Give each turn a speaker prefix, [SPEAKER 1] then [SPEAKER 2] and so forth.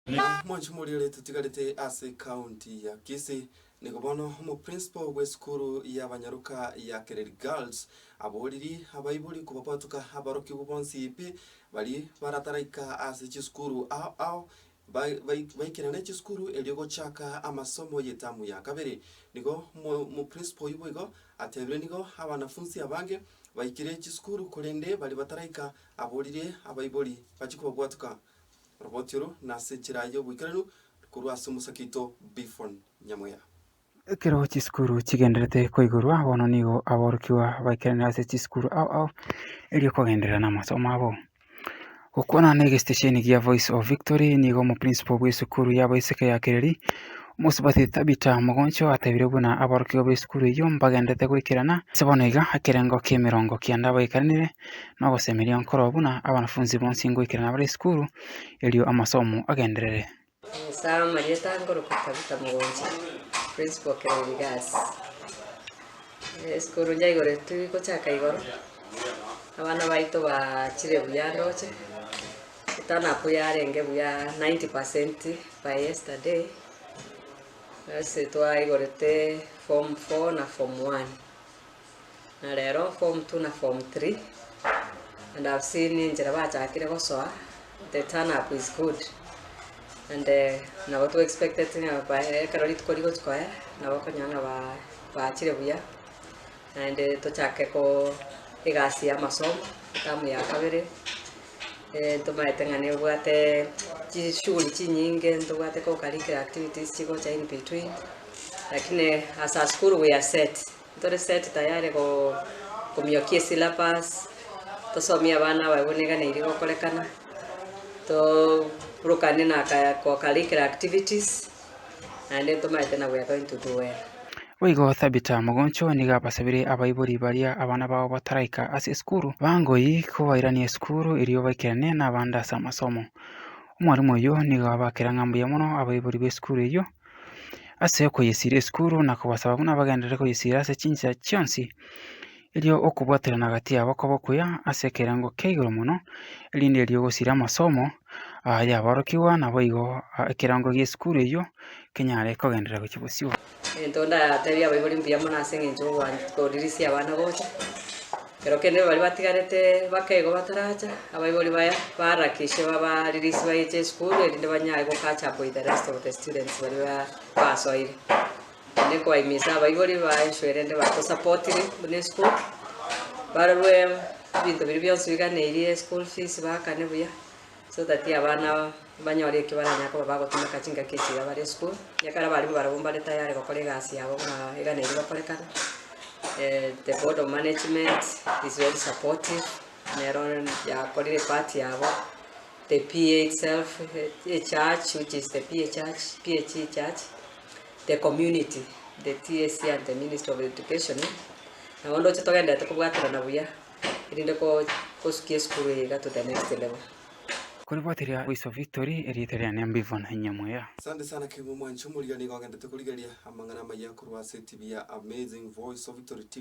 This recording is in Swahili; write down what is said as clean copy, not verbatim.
[SPEAKER 1] Mwanju muri tutigarite ase county ya Kisii nikobono mu principal we skuru ya banyaruka ya Kereri Girls aboriri abaiburi kubapatuka abaroki kubonsi ipi bali barataraika ase chiskuru au baikirana chiskuru eliogo chaka amasomo yetamu ya kabere niko mu principal ibo atebire niko abanafunzi abange baikire chiskuru kolende bali bataraika aborire abaiburi bachikubapatuka Robotiro na sechirayo bwikaranu kurwasa musakito Bifon Nyamoya.
[SPEAKER 2] Kero chiskuru chigenderete koigurwa bono nigo aborukiwa baikenera ase chiskuru au elio kogendera na masomo abo. Gukona nege station ya Voice of Victory nigo mu principal bw'esukuru yabo iseke ya Kereri musubati tabita mugoncho atabire buna aborukiwa bw'esukuru iyo mbagendete gwikirana sebonega akerengo k'emirongo kianda baikaranire no gosemeria nkoro buna abanafunzi bonsi gwikirana bari skuru elio amasomo agenderere.
[SPEAKER 3] Sama yeta ngoro kutabita mugoncho principal Kereri Girls. Skuru nyaigore tuko chaka igoro. Abana baito bachire buyandoche. Tana kuyarenge buya 90% by yesterday. Ase twaigorete form 4 na form 1. Na lero form 2 na form 3. And I've seen njira bachakire gosoa. The turn up is good. And na what we expected by karoli tukori gochkoya na bakonyanga bachire buya. And tochake ko igasi ya masomo tamu ya kabere. Tumaitengane bwate shuli chinyinge ndubwate ko curricular activities chiko cha in between, lakini as a school we are set tayari ko kumyokie syllabus tosomia bana baboneka ne iriko kolekana to rukane na ko curricular activities and tumaitena we are going to do well.
[SPEAKER 2] Wigo thabita mugoncho niga basabire abaiburi baria abana babo bataraika ase skuru bangoi kubairania skuru iriyo baikirane na banda sa masomo. Umwarimu yo niga bakira ngambuye muno abaiburi be skuru iyo ase ko yesire skuru na kubasaba buna bagendere ko yesira ase chinja chionsi iriyo okubwaterana gati yabo kobokuya ase kerango keigoro muno elinde iriyo gosira masomo ya barokiwa na boigo kerango ye skuru iyo kenyare kogendera ku kibusio.
[SPEAKER 3] Entonda tebya baiburi mbia mona sengenjo wan ko dirisi abana gocha pero kende bali batigarete bakego bataracha abaiburi baya barakishe baba dirisi bayiche school erinde banyaye go catch up with the rest of the students bali basoire ne ko imisa abaiburi baishwerende bako support ni school barwe bintu biri byose biganiriye school fees bakane buya so that abana banyore kibaranya ko bagotuma kachinga kesi bari school yakara bari barabumba leta yare bakore gasi yabo na iganeri bakorekana. The board of management is very supportive. Neron ya kore party yabo. The PA itself, a church which is the PHE church, the community, the TSC and the Ministry of Education. Na wando chitogenda tukubwatira na buya irinde ko kusikia school iga to the next level.
[SPEAKER 2] Kuripotiria Voice of Victory eriteria ne Bifon Nyamoya.
[SPEAKER 1] Asante sana kimu mwanchu muri ni gogenda tukurigeria amangana maya kurwa TV ya Amazing Voice of Victory.